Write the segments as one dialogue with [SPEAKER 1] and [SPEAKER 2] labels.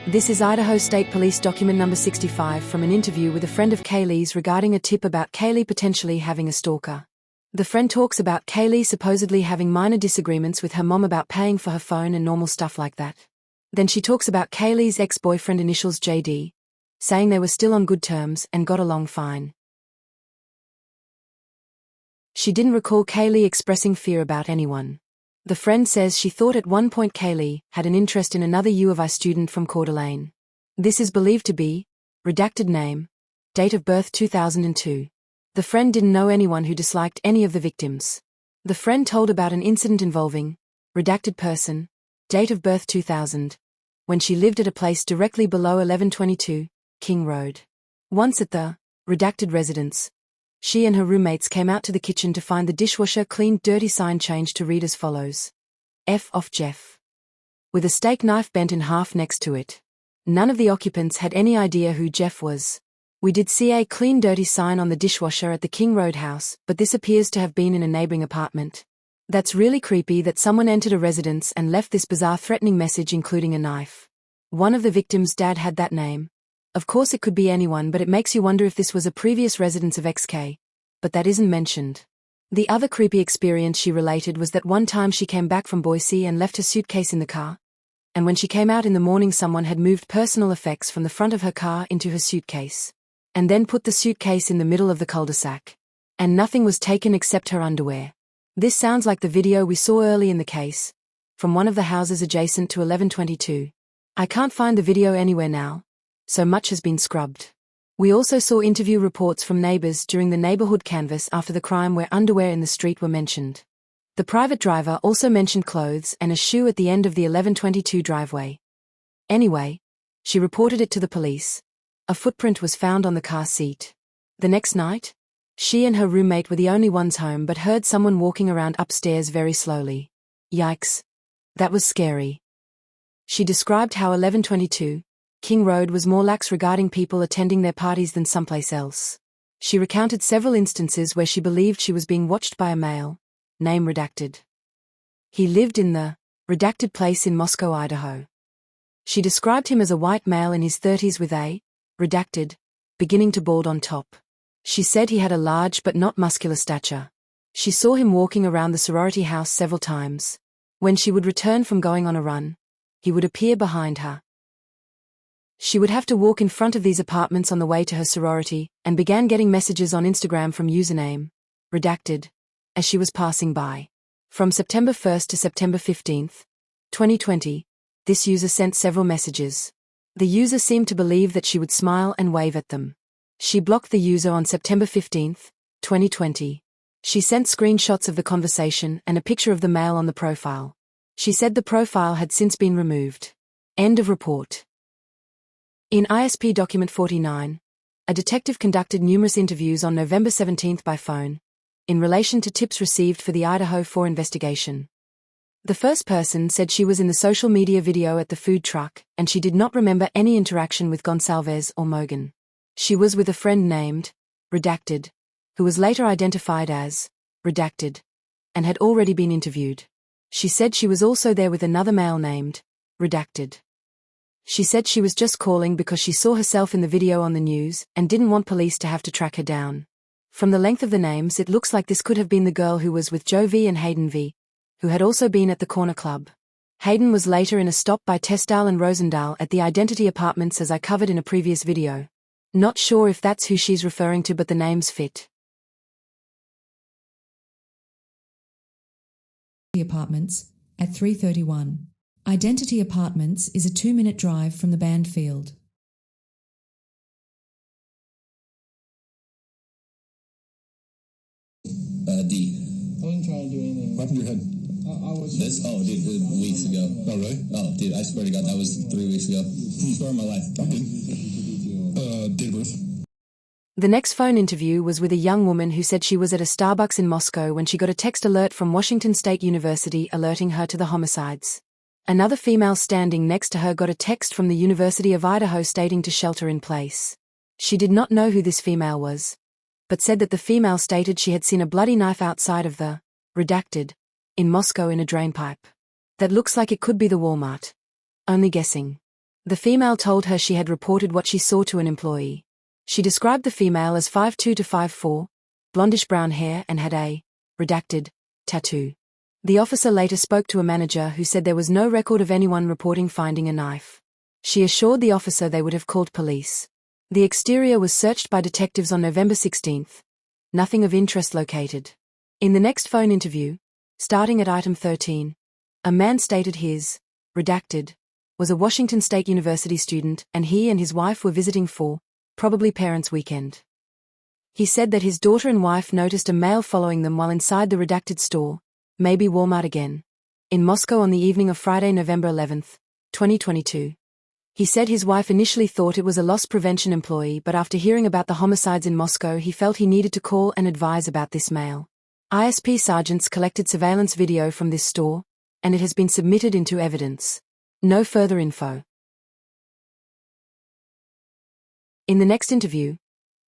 [SPEAKER 1] This is Idaho State Police document number 65 from an interview with a friend of Kaylee's regarding a tip about Kaylee potentially having a stalker. The friend talks about Kaylee supposedly having minor disagreements with her mom about paying for her phone and normal stuff like that. Then she talks about Kaylee's ex-boyfriend, initials JD, saying they were still on good terms and got along fine. She didn't recall Kaylee expressing fear about anyone. The friend says she thought at one point Kaylee had an interest in another U of I student from Coeur d'Alene. This is believed to be redacted name, date of birth 2002. The friend didn't know anyone who disliked any of the victims. The friend told about an incident involving redacted person, date of birth 2000, when she lived at a place directly below 1122 King Road. Once at the redacted residence, she and her roommates came out to the kitchen to find the dishwasher cleaned dirty sign changed to read as follows: F off Jeff. With a steak knife bent in half next to it. None of the occupants had any idea who Jeff was. We did see a clean dirty sign on the dishwasher at the King Road house, but this appears to have been in a neighboring apartment. That's really creepy that someone entered a residence and left this bizarre threatening message including a knife. One of the victims' dad had that name. Of course it could be anyone, but it makes you wonder if this was a previous residence of XK. But that isn't mentioned. The other creepy experience she related was that one time she came back from Boise and left her suitcase in the car. And when she came out in the morning, someone had moved personal effects from the front of her car into her suitcase. And then put the suitcase in the middle of the cul-de-sac. And nothing was taken except her underwear. This sounds like the video we saw early in the case, from one of the houses adjacent to 1122. I can't find the video anywhere now. So much has been scrubbed. We also saw interview reports from neighbors during the neighborhood canvass after the crime where underwear in the street were mentioned. The private driver also mentioned clothes and a shoe at the end of the 1122 driveway. Anyway, she reported it to the police. A footprint was found on the car seat. The next night, she and her roommate were the only ones home but heard someone walking around upstairs very slowly. Yikes. That was scary. She described how 1122 King Road was more lax regarding people attending their parties than someplace else. She recounted several instances where she believed she was being watched by a male, name redacted. He lived in the redacted place in Moscow, Idaho. She described him as a white male in his 30s with a redacted, beginning to bald on top. She said he had a large but not muscular stature. She saw him walking around the sorority house several times. When she would return from going on a run, he would appear behind her. She would have to walk in front of these apartments on the way to her sorority, and began getting messages on Instagram from username redacted as she was passing by. From September 1st to September 15th, 2020, this user sent several messages. The user seemed to believe that she would smile and wave at them. She blocked the user on September 15th, 2020. She sent screenshots of the conversation and a picture of the male on the profile. She said the profile had since been removed. End of report. In ISP document 49, a detective conducted numerous interviews on November 17 by phone, in relation to tips received for the Idaho 4 investigation. The first person said she was in the social media video at the food truck, and she did not remember any interaction with Gonsalves or Mogan. She was with a friend named redacted, who was later identified as redacted, and had already been interviewed. She said she was also there with another male named redacted. She said she was just calling because she saw herself in the video on the news and didn't want police to have to track her down. From the length of the names, it looks like this could have been the girl who was with Joe V and Hayden V, who had also been at the corner club. Hayden was later in a stop by Tesdale and Rosendahl at the Identity Apartments as I covered in a previous video. Not sure if that's who she's referring to, but the names fit.
[SPEAKER 2] The apartments at 331. Identity Apartments is a 2-minute drive from the band field.
[SPEAKER 3] D.
[SPEAKER 4] I wasn't trying to do anything.
[SPEAKER 3] What happened to your head?
[SPEAKER 4] I was.
[SPEAKER 3] This? Oh, dude, weeks ago.
[SPEAKER 4] Oh, really?
[SPEAKER 3] Oh, dude, I swear to God, that was 3 weeks ago. Story of my life.
[SPEAKER 4] Date of birth.
[SPEAKER 1] The next phone interview was with a young woman who said she was at a Starbucks in Moscow when she got a text alert from Washington State University alerting her to the homicides. Another female standing next to her got a text from the University of Idaho stating to shelter in place. She did not know who this female was, but said that the female stated she had seen a bloody knife outside of the redacted in Moscow in a drain pipe. That looks like it could be the Walmart. Only guessing. The female told her she had reported what she saw to an employee. She described the female as 5'2" to 5'4", blondish brown hair and had a redacted tattoo. The officer later spoke to a manager who said there was no record of anyone reporting finding a knife. She assured the officer they would have called police. The exterior was searched by detectives on November 16. Nothing of interest located. In the next phone interview, starting at item 13, a man stated his redacted was a Washington State University student and he and his wife were visiting for, probably parents' weekend. He said that his daughter and wife noticed a male following them while inside the redacted store, maybe Walmart again, in Moscow on the evening of Friday, November 11, 2022. He said his wife initially thought it was a loss prevention employee, but after hearing about the homicides in Moscow he felt he needed to call and advise about this male. ISP sergeants collected surveillance video from this store, and it has been submitted into evidence. No further info. In the next interview,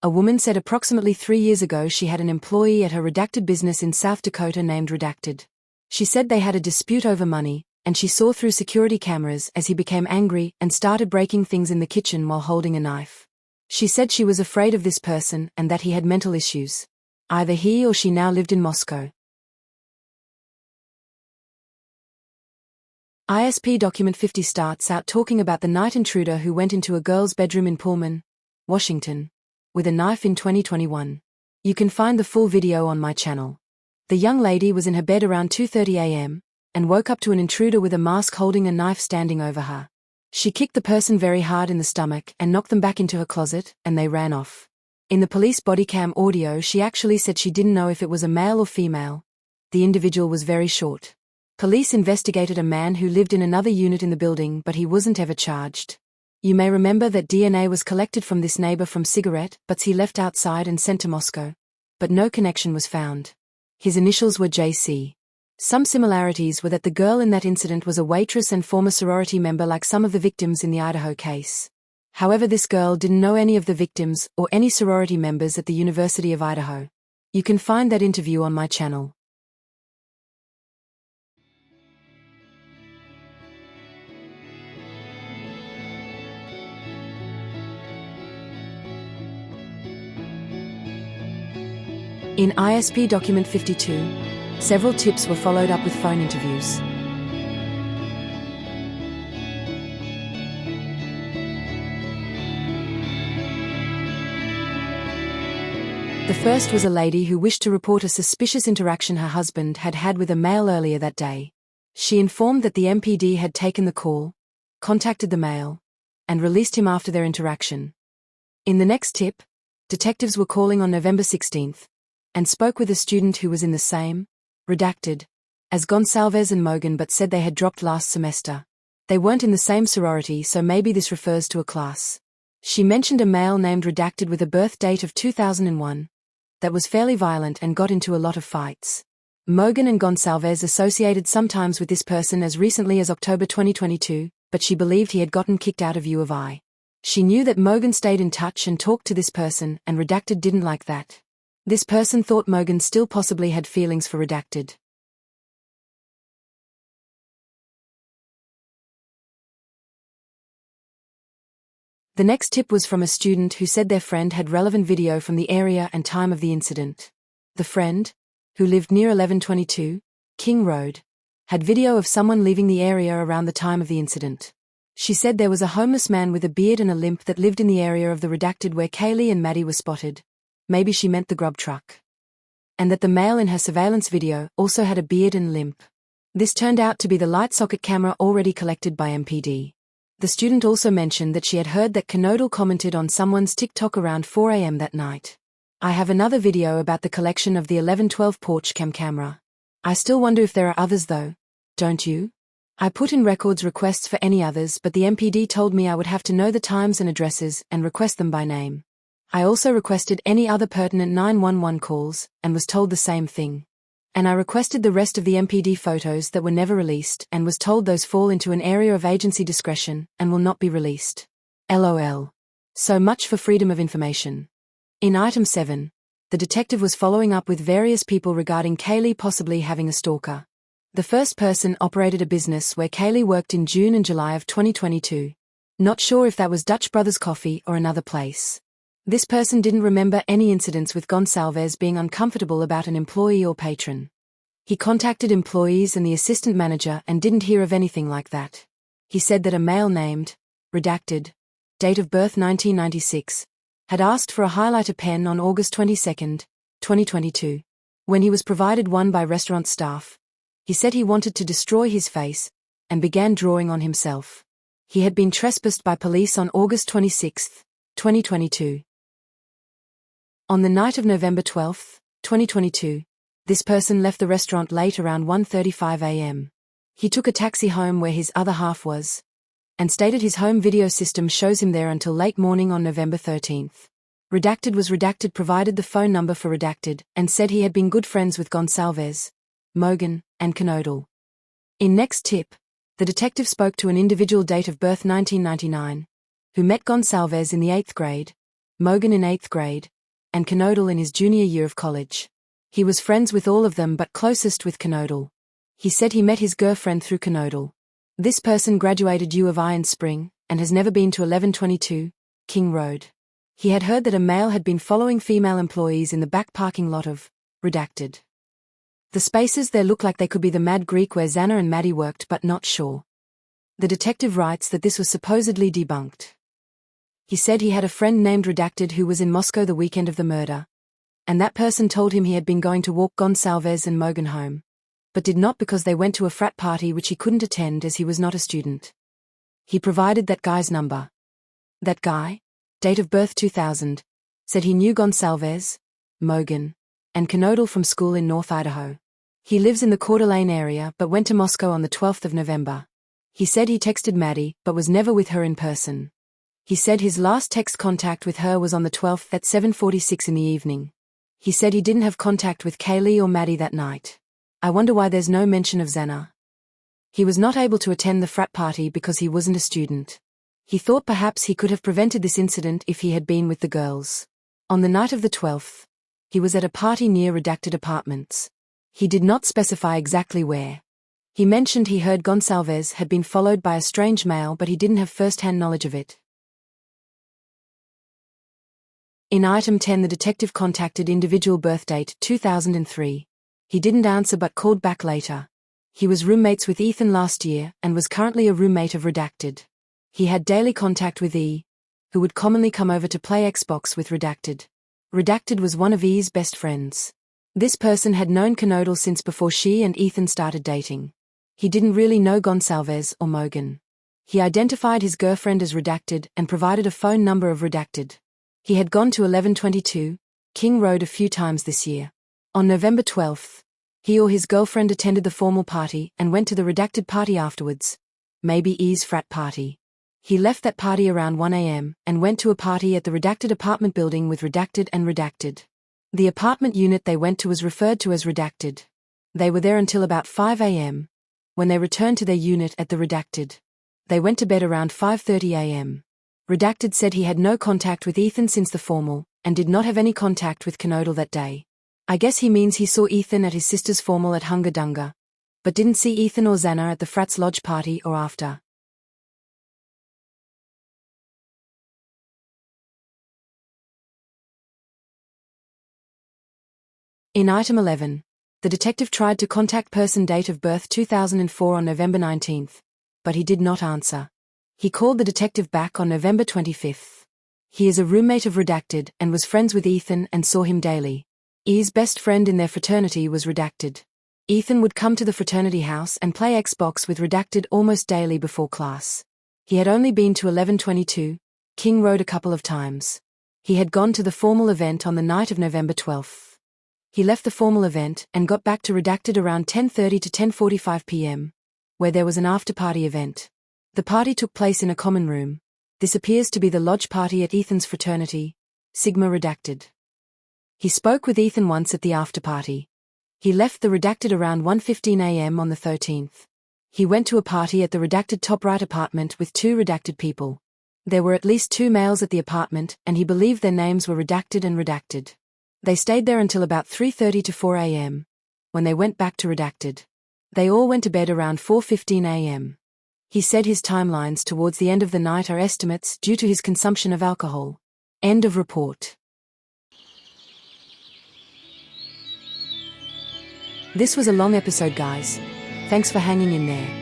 [SPEAKER 1] a woman said approximately 3 years ago she had an employee at her redacted business in South Dakota named Redacted. She said they had a dispute over money, and she saw through security cameras as he became angry and started breaking things in the kitchen while holding a knife. She said she was afraid of this person and that he had mental issues. Either he or she now lived in Moscow. ISP document 50 starts out talking about the night intruder who went into a girl's bedroom in Pullman, Washington, with a knife in 2021. You can find the full video on my channel. The young lady was in her bed around 2:30 a.m. and woke up to an intruder with a mask holding a knife standing over her. She kicked the person very hard in the stomach and knocked them back into her closet, and they ran off. In the police bodycam audio she actually said she didn't know if it was a male or female. The individual was very short. Police investigated a man who lived in another unit in the building, but he wasn't ever charged. You may remember that DNA was collected from this neighbor from cigarette butts he left outside and sent to Moscow. But no connection was found. His initials were JC. Some similarities were that the girl in that incident was a waitress and former sorority member like some of the victims in the Idaho case. However, this girl didn't know any of the victims or any sorority members at the University of Idaho. You can find that interview on my channel. In ISP document 52, several tips were followed up with phone interviews. The first was a lady who wished to report a suspicious interaction her husband had had with a male earlier that day. She informed that the MPD had taken the call, contacted the male, and released him after their interaction. In the next tip, detectives were calling on November 16 and spoke with a student who was in the same redacted as Gonsalves and Mogan but said they had dropped last semester. They weren't in the same sorority, so maybe this refers to a class. She mentioned a male named Redacted with a birth date of 2001 that was fairly violent and got into a lot of fights. Mogan and Gonsalves associated sometimes with this person as recently as October 2022, but she believed he had gotten kicked out of U of I. She knew that Mogan stayed in touch and talked to this person, and Redacted didn't like that. This person thought Mogan still possibly had feelings for Redacted. The next tip was from a student who said their friend had relevant video from the area and time of the incident. The friend, who lived near 1122 King Road, had video of someone leaving the area around the time of the incident. She said there was a homeless man with a beard and a limp that lived in the area of the Redacted where Kaylee and Maddie were spotted. Maybe she meant the grub truck. And that the male in her surveillance video also had a beard and limp. This turned out to be the light socket camera already collected by MPD. The student also mentioned that she had heard that Knodel commented on someone's TikTok around 4 a.m. that night. I have another video about the collection of the 1112 porch cam camera. I still wonder if there are others though, don't you? I put in records requests for any others, but the MPD told me I would have to know the times and addresses and request them by name. I also requested any other pertinent 911 calls, and was told the same thing. And I requested the rest of the MPD photos that were never released, and was told those fall into an area of agency discretion, and will not be released. LOL. So much for freedom of information. In item 7, the detective was following up with various people regarding Kaylee possibly having a stalker. The first person operated a business where Kaylee worked in June and July of 2022. Not sure if that was Dutch Brothers Coffee or another place. This person didn't remember any incidents with Gonçalves being uncomfortable about an employee or patron. He contacted employees and the assistant manager and didn't hear of anything like that. He said that a male named, redacted, date of birth 1996, had asked for a highlighter pen on August 22, 2022. When he was provided one by restaurant staff, he said he wanted to destroy his face and began drawing on himself. He had been trespassed by police on August 26, 2022. On the night of November 12, 2022, this person left the restaurant late around 1:35 a.m. He took a taxi home where his other half was, and stated his home video system shows him there until late morning on November 13. Redacted was redacted provided the phone number for redacted and said he had been good friends with Gonçalves, Mogan, and Knodel. In next tip, the detective spoke to an individual date of birth 1999, who met Gonçalves in the 8th grade, Mogan in 8th grade, and Knodel in his junior year of college. He was friends with all of them but closest with Knodel. He said he met his girlfriend through Knodel. This person graduated U of I in spring and has never been to 1122 King Road. He had heard that a male had been following female employees in the back parking lot of redacted. The spaces there look like they could be the Mad Greek where Xana and Maddie worked but not sure. The detective writes that this was supposedly debunked. He said he had a friend named Redacted who was in Moscow the weekend of the murder, and that person told him he had been going to walk Gonçalves and Mogan home, but did not because they went to a frat party which he couldn't attend as he was not a student. He provided that guy's number. That guy, date of birth 2000, said he knew Gonçalves, Mogan, and Knodel from school in North Idaho. He lives in the Coeur d'Alene area but went to Moscow on the 12th of November. He said he texted Maddie but was never with her in person. He said his last text contact with her was on the 12th at 7:46 in the evening. He said he didn't have contact with Kaylee or Maddie that night. I wonder why there's no mention of Xana. He was not able to attend the frat party because he wasn't a student. He thought perhaps he could have prevented this incident if he had been with the girls. On the night of the 12th, he was at a party near redacted apartments. He did not specify exactly where. He mentioned he heard Gonçalves had been followed by a strange male but he didn't have first-hand knowledge of it. In item 10 the detective contacted individual birth date 2003. He didn't answer but called back later. He was roommates with Ethan last year and was currently a roommate of Redacted. He had daily contact with E, who would commonly come over to play Xbox with Redacted. Redacted was one of E's best friends. This person had known Knodel since before she and Ethan started dating. He didn't really know Gonçalves or Mogan. He identified his girlfriend as Redacted and provided a phone number of Redacted. He had gone to 1122 King Road a few times this year. On November 12th, he or his girlfriend attended the formal party and went to the Redacted party afterwards. Maybe E's frat party. He left that party around 1 a.m. and went to a party at the Redacted apartment building with Redacted and Redacted. The apartment unit they went to was referred to as Redacted. They were there until about 5 a.m. when they returned to their unit at the Redacted. They went to bed around 5:30 a.m. Redacted said he had no contact with Ethan since the formal, and did not have any contact with Knodel that day. I guess he means he saw Ethan at his sister's formal at Hunga Dunga, but didn't see Ethan or Xana at the frat's lodge party or after. In item 11, the detective tried to contact person date of birth 2004 on November 19th, but he did not answer. He called the detective back on November 25th. He is a roommate of Redacted and was friends with Ethan and saw him daily. E's best friend in their fraternity was Redacted. Ethan would come to the fraternity house and play Xbox with Redacted almost daily before class. He had only been to 1122 King Road a couple of times. He had gone to the formal event on the night of November 12th. He left the formal event and got back to Redacted around 10:30 to 10:45 p.m., where there was an after-party event. The party took place in a common room. This appears to be the lodge party at Ethan's fraternity, Sigma Redacted. He spoke with Ethan once at the after-party. He left the Redacted around 1:15 a.m. on the 13th. He went to a party at the Redacted top right apartment with two Redacted people. There were at least two males at the apartment and he believed their names were Redacted and Redacted. They stayed there until about 3:30 to 4 a.m., when they went back to Redacted. They all went to bed around 4:15 a.m. He said his timelines towards the end of the night are estimates due to his consumption of alcohol. End of report. This was a long episode, guys. Thanks for hanging in there.